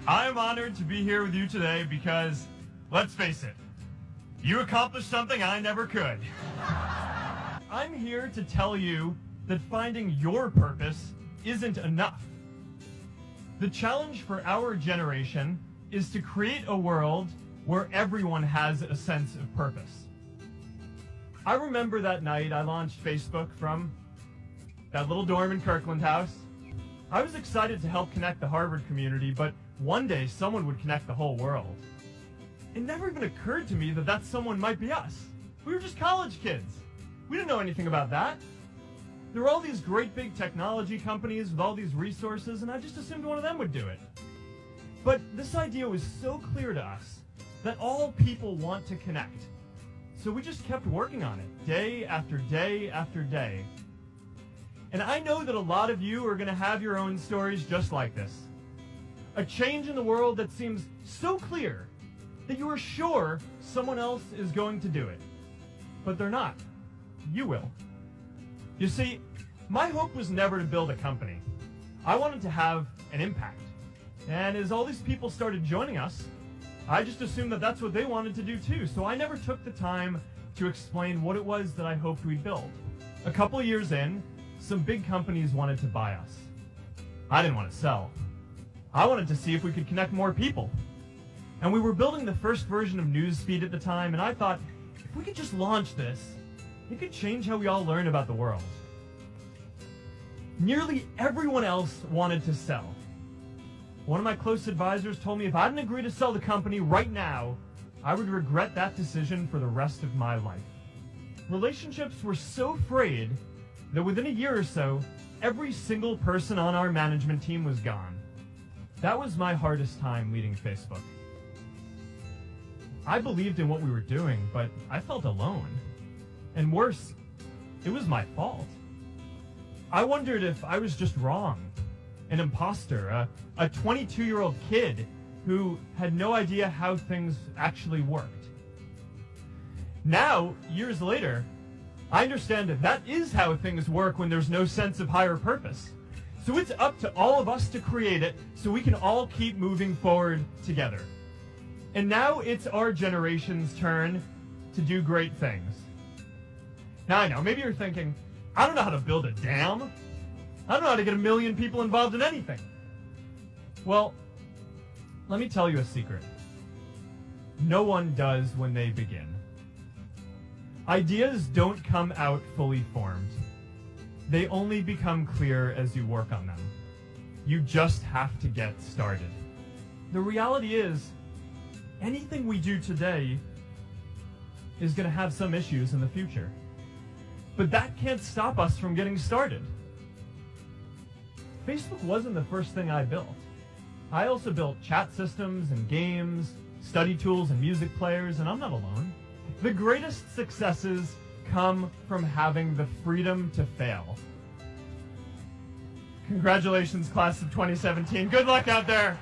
I am honored to be here with you today because, let's face it, you accomplished something I never could. I'm here to tell you that finding your purpose isn't enough. The challenge for our generation is to create a world where everyone has a sense of purpose. I remember that night I launched Facebook from that little dorm in Kirkland House. I was excited to help connect the Harvard community, but one day someone would connect the whole world. It never even occurred to me that that someone might be us. We were just college kids. We didn't know anything about that. There were all these great big technology companies with all these resources, and I just assumed one of them would do it. But this idea was so clear to us that all people want to connect. So we just kept working on it, day after day after day. And I know that a lot of you are going to have your own stories just like this. A change in the world that seems so clear that you are sure someone else is going to do it. But they're not. You will. You see, my hope was never to build a company. I wanted to have an impact. And as all these people started joining us, I just assumed that that's what they wanted to do too. So I never took the time to explain what it was that I hoped we'd build. A couple of years in, some big companies wanted to buy us. I didn't want to sell. I wanted to see if we could connect more people. And we were building the first version of Newsfeed at the time, and I thought, if we could just launch this, it could change how we all learn about the world. Nearly everyone else wanted to sell. One of my close advisors told me if I didn't agree to sell the company right now, I would regret that decision for the rest of my life. Relationships were so frayed that within a year or so, every single person on our management team was gone. That was my hardest time leading Facebook. I believed in what we were doing, but I felt alone. And worse, it was my fault. I wondered if I was just wrong, an imposter, a 22-year-old kid who had no idea how things actually worked. Now, years later, I understand that is how things work when there's no sense of higher purpose. So it's up to all of us to create it so we can all keep moving forward together. And now it's our generation's turn to do great things. Now I know, maybe you're thinking, I don't know how to build a dam. I don't know how to get 1 million people involved in anything. Well, let me tell you a secret. No one does when they begin. Ideas don't come out fully formed. They only become clear as you work on them. You just have to get started. The reality is, anything we do today is going to have some issues in the future. But that can't stop us from getting started. Facebook wasn't the first thing I built. I also built chat systems and games, study tools and music players, and I'm not alone. The greatest successes come from having the freedom to fail. Congratulations, class of 2017. Good luck out there.